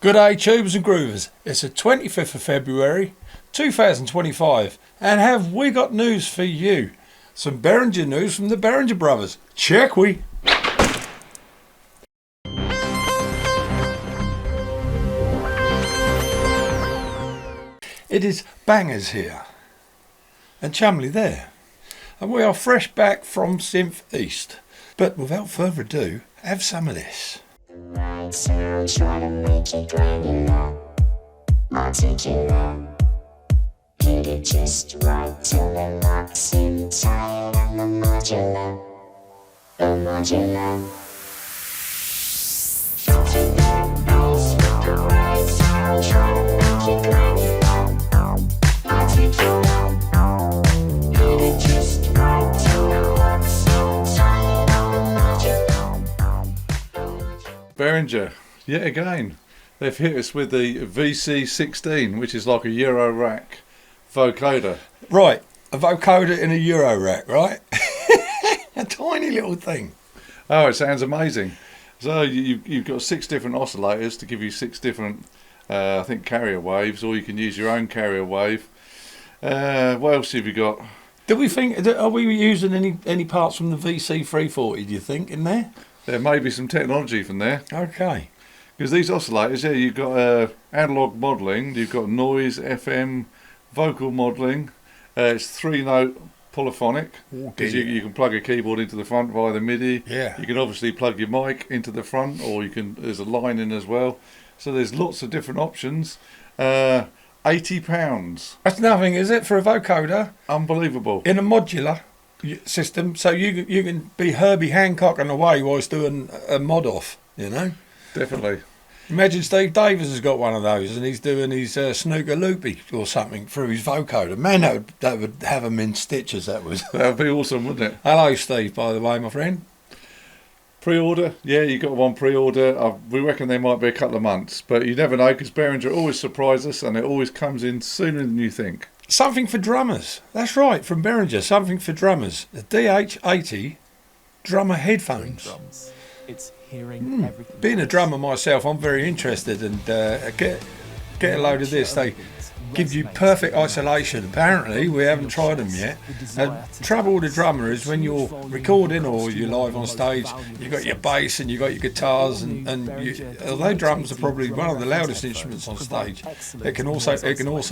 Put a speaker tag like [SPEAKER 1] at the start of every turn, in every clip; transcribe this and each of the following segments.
[SPEAKER 1] Good day, tubers and groovers. It's the 25th of February 2025, and have we got news for you? Some Behringer news from the Behringer brothers. Check we. It is Bangers here and Chumley there, and we are fresh back from Synth East. But without further ado, have some of this.
[SPEAKER 2] Right sound, try to make it granular, articulate. Hit it just right till it locks in tight on the modular, the modular. Filter that bass with the right sound, try to make it granular, articulate. Hit it just right till it locks in tight on the modular.
[SPEAKER 3] Behringer, yet again, they've hit us with the VC16, which is like a Euro rack vocoder.
[SPEAKER 1] Right, a vocoder in a Euro rack, right? A tiny little thing.
[SPEAKER 3] Oh, it sounds amazing. So you've got 6 different oscillators to give you 6 different, I think, carrier waves, or you can use your own carrier wave. What else have you got?
[SPEAKER 1] Are we using any parts from the VC340, do you think, in there?
[SPEAKER 3] There may be some technology from there.
[SPEAKER 1] Okay.
[SPEAKER 3] Because these oscillators, yeah, you've got analog modelling, you've got noise, FM, vocal modelling. It's 3-note polyphonic, because you can plug a keyboard into the front via the MIDI.
[SPEAKER 1] Yeah.
[SPEAKER 3] You can obviously plug your mic into the front, or there's a line in as well. So there's lots of different options. £80.
[SPEAKER 1] That's nothing, is it, for a vocoder?
[SPEAKER 3] Unbelievable.
[SPEAKER 1] In a modular system, so you can be Herbie Hancock and away whilst doing a mod off, you know?
[SPEAKER 3] Definitely.
[SPEAKER 1] Imagine Steve Davis has got one of those and he's doing his snooker loopy or something through his vocoder. Man, that would have him in stitches, that would.
[SPEAKER 3] That would be awesome, wouldn't it?
[SPEAKER 1] Hello, Steve, by the way, my friend.
[SPEAKER 3] Pre-order? Yeah, you got one pre-order. We reckon there might be a couple of months, but you never know, because Behringer always surprise us and it always comes in sooner than you think.
[SPEAKER 1] Something for drummers. That's right, from Behringer, something for drummers. The DH80 drummer headphones.
[SPEAKER 4] Drums. It's hearing everything.
[SPEAKER 1] Being a drummer myself, I'm very interested, and get a load of this. They give you perfect isolation. Apparently, we haven't tried them yet. Trouble with the drummer is when you're recording or you're live on stage, you've got your bass and you've got your guitars, and although drums are probably one of the loudest instruments on stage, it can also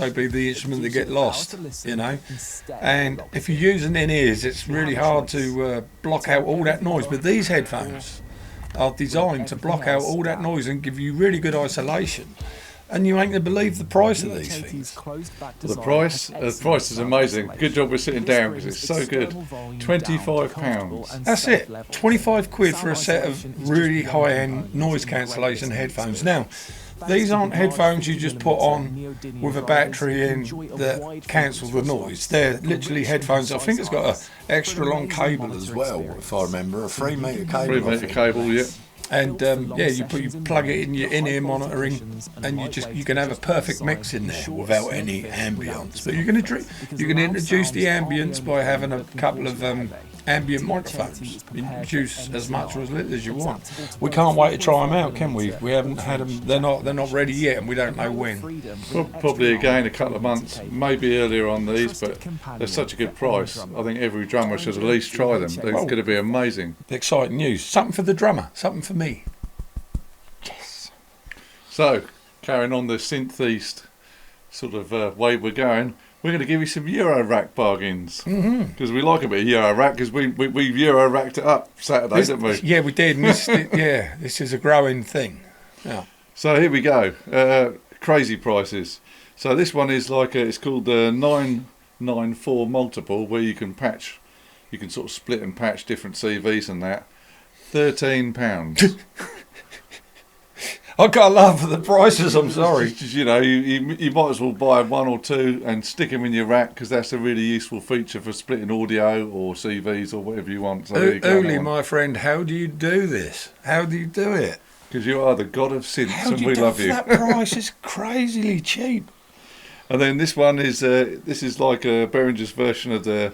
[SPEAKER 1] be the instrument that get lost, you know. And if you're using in-ears, it's really hard to block out all that noise. But these headphones are designed to block out all that noise and give you really good isolation. And you ain't going to believe the price of these things.
[SPEAKER 3] The price is amazing. Good job we're sitting down, because it's so good. £25.
[SPEAKER 1] That's it. 25 quid for a set of really high-end noise cancellation headphones. Now, these aren't headphones you just put on with a battery in that cancel the noise. They're literally headphones. I think it's got an extra long cable as well, if I remember, a 3-metre cable.
[SPEAKER 3] 3-metre cable, yeah.
[SPEAKER 1] And you plug it in your in-ear monitoring, and you can have a perfect mix in there without any ambience. But you can introduce the ambience by having a couple of ambient microphones. Introduce as much or as little as you want. We can't wait to try them out, can we? We haven't had them. They're not ready yet, and we don't know when.
[SPEAKER 3] Probably again a couple of months, maybe earlier on these, but they're such a good price. I think every drummer should at least try them. They're going to be amazing.
[SPEAKER 1] Exciting news. Something for the drummer. Something for me. Yes.
[SPEAKER 3] So, carrying on the Synth East sort of way we're going, we're going to give you some Euro rack bargains, because we like a bit of Euro rack, because we Euro racked it up Saturday, didn't we?
[SPEAKER 1] Yeah, we did. And this is a growing thing. Yeah.
[SPEAKER 3] So here we go. Crazy prices. So this one is it's called the 994 multiple, where you can sort of split and patch different CVs and that. £13.
[SPEAKER 1] I can't laugh at the prices, I'm sorry.
[SPEAKER 3] You know, you might as well buy 1 or 2 and stick them in your rack, because that's a really useful feature for splitting audio or CVs or whatever you want. So
[SPEAKER 1] Uli, my friend, how do you do this? How do you do it?
[SPEAKER 3] Because you are the god of synths, and we love you.
[SPEAKER 1] That price is crazily cheap.
[SPEAKER 3] And then this one is like a Behringer's version of the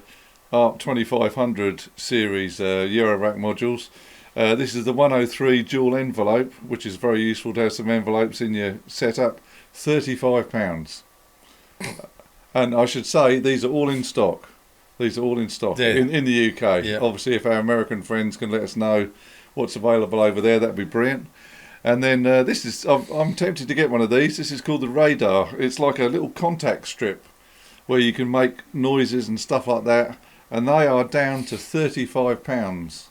[SPEAKER 3] ARP 2500 series Euro rack modules. This is the 103 dual envelope, which is very useful to have some envelopes in your setup. £35. And I should say, these are all in stock. These are all in stock
[SPEAKER 1] Yeah.
[SPEAKER 3] in the UK.
[SPEAKER 1] Yeah.
[SPEAKER 3] Obviously, if our American friends can let us know what's available over there, that'd be brilliant. And then this is, I'm tempted to get one of these. This is called the Radar. It's like a little contact strip where you can make noises and stuff like that. And they are down to £35.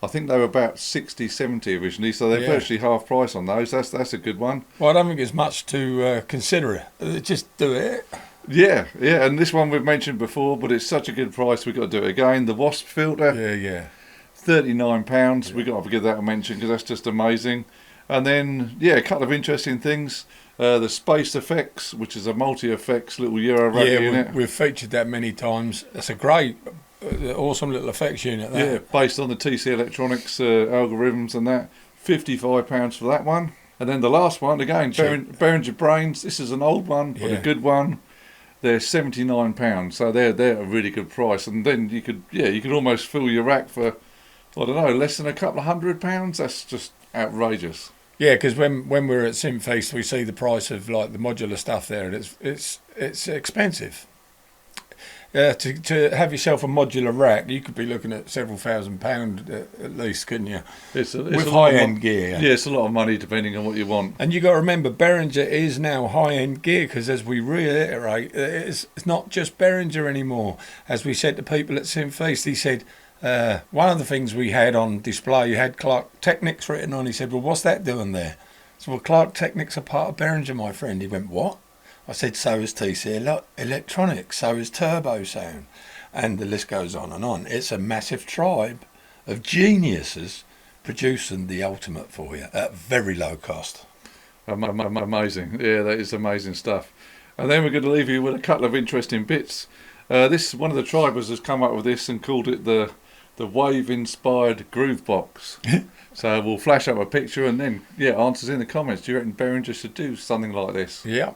[SPEAKER 3] I think they were about 60, 70 originally, so they're
[SPEAKER 1] Yeah.
[SPEAKER 3] virtually half price on those. That's a good one.
[SPEAKER 1] Well, I don't think it's much to consider it. Just do it.
[SPEAKER 3] Yeah, and this one we've mentioned before, but it's such a good price, we've got to do it again. The Wasp filter,
[SPEAKER 1] Yeah.
[SPEAKER 3] £39. We've got to give that a mention because that's just amazing. And then, a couple of interesting things. The Space Effects, which is a multi-effects little Euro rack unit.
[SPEAKER 1] We've featured that many times. It's a great, awesome little effects unit. That.
[SPEAKER 3] Yeah, based on the TC Electronics algorithms and that. £55 for that one. And then the last one, again, Behringer Brains. This is an old one, but a good one. They're £79, so they're a really good price. And then you could almost fill your rack for, I don't know, less than a couple of £100. That's just outrageous.
[SPEAKER 1] Yeah, because when we're at Synths, we see the price of like the modular stuff there, and it's expensive. To have yourself a modular rack, you could be looking at several £1,000 at least, couldn't you?
[SPEAKER 3] It's
[SPEAKER 1] With
[SPEAKER 3] a lot
[SPEAKER 1] high-end
[SPEAKER 3] of
[SPEAKER 1] gear.
[SPEAKER 3] Yeah, it's a lot of money depending on what you want.
[SPEAKER 1] And you got to remember, Behringer is now high-end gear because, as we reiterate, it's not just Behringer anymore. As we said to people at Synths, he said one of the things we had on display, you had Clark Technics written on. He said, "Well, what's that doing there?" So, "Well, Clark Technics are part of Behringer, my friend." He went, "What?" I said, "So is TC Electronics, so is Turbo Sound." And the list goes on and on. It's a massive tribe of geniuses producing the ultimate for you at very low cost.
[SPEAKER 3] Amazing. Yeah, that is amazing stuff. And then we're going to leave you with a couple of interesting bits. This one of the tribers has come up with this and called it the wave-inspired groove box. So we'll flash up a picture and then, answers in the comments. Do you reckon Behringer should do something like this?
[SPEAKER 1] Yeah.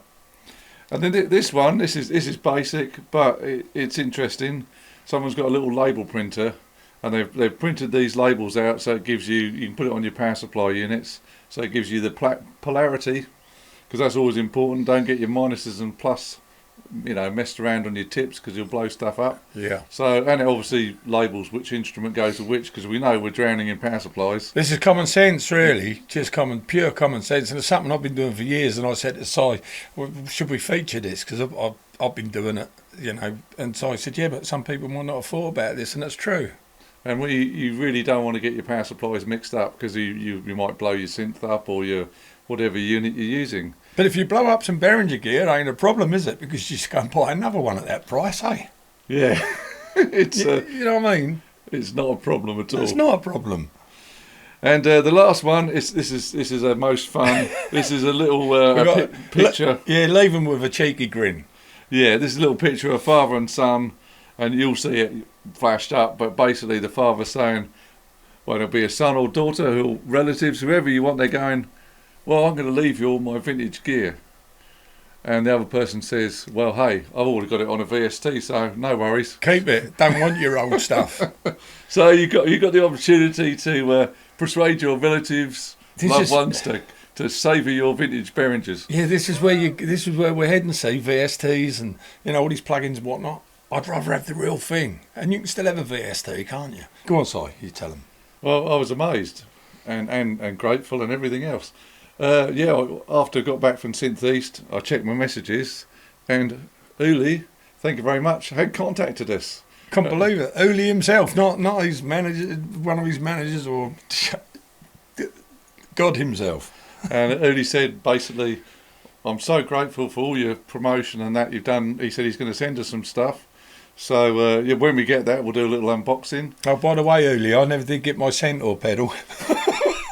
[SPEAKER 3] And then this is basic, but it's interesting. Someone's got a little label printer, and they've printed these labels out, so it gives you can put it on your power supply units, so it gives you the polarity, because that's always important. Don't get your minuses and plus, messed around on your tips because you'll blow stuff up.
[SPEAKER 1] Yeah.
[SPEAKER 3] So, and it obviously labels which instrument goes with which, because we know we're drowning in power supplies.
[SPEAKER 1] This is common sense, really, just pure common sense, and it's something I've been doing for years. And I said to Si, well, should we feature this? Because I've been doing it, And Si said, yeah, but some people might not have thought about this, and that's true.
[SPEAKER 3] And you really don't want to get your power supplies mixed up because you might blow your synth up or your whatever unit you're using.
[SPEAKER 1] But if you blow up some Behringer gear, it ain't a problem, is it? Because you just go and buy another one at that price, eh?
[SPEAKER 3] Yeah, it's
[SPEAKER 1] you know what I mean?
[SPEAKER 3] It's not a problem at all.
[SPEAKER 1] It's not a problem.
[SPEAKER 3] And the last one is this is a most fun. This is a little picture.
[SPEAKER 1] Leave them with a cheeky grin.
[SPEAKER 3] Yeah, this is a little picture of father and son, and you'll see it flashed up. But basically, the father saying, "Well, it'll be a son or daughter, or relatives, whoever you want." They're going, "Well, I'm going to leave you all my vintage gear." And the other person says, "Well, hey, I've already got it on a VST, so no worries.
[SPEAKER 1] Keep it. Don't want your old stuff."
[SPEAKER 3] So you got the opportunity to persuade your relatives, loved ones to savour your vintage Behringers.
[SPEAKER 1] Yeah, this is where we're heading. See, VSTs and all these plugins and whatnot. I'd rather have the real thing, and you can still have a VST, can't you? Go on, Si. You tell them.
[SPEAKER 3] Well, I was amazed and grateful and everything else. After I got back from Synth East, I checked my messages, and Uli, thank you very much, had contacted us.
[SPEAKER 1] Can't believe it. Uli himself, not his manager, one of his managers, or God himself.
[SPEAKER 3] And Uli said, basically, "I'm so grateful for all your promotion and that you've done." He said he's going to send us some stuff. So when we get that, we'll do a little unboxing.
[SPEAKER 1] Oh, by the way, Uli, I never did get my Centaur pedal.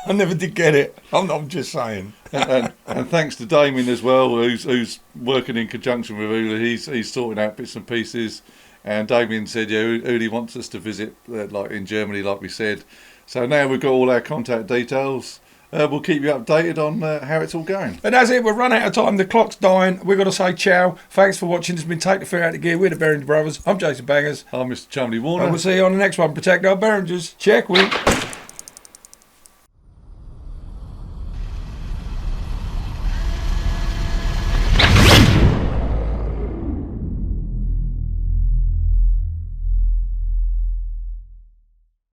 [SPEAKER 1] I never did get it. I'm just saying.
[SPEAKER 3] and thanks to Damien as well, who's working in conjunction with Uli. He's sorting out bits and pieces. And Damien said, Uli wants us to visit, like in Germany, like we said. So now we've got all our contact details. We'll keep you updated on how it's all going.
[SPEAKER 1] And that's it. We've run out of time. The clock's dying. We've got to say ciao. Thanks for watching. It's been Take the Fear Out of Gear. We're the Behringer Brothers. I'm Jason Bangers.
[SPEAKER 3] I'm Mr. Chumley Warner.
[SPEAKER 1] And we'll see you on the next one. Protect our Behringers. Check, we.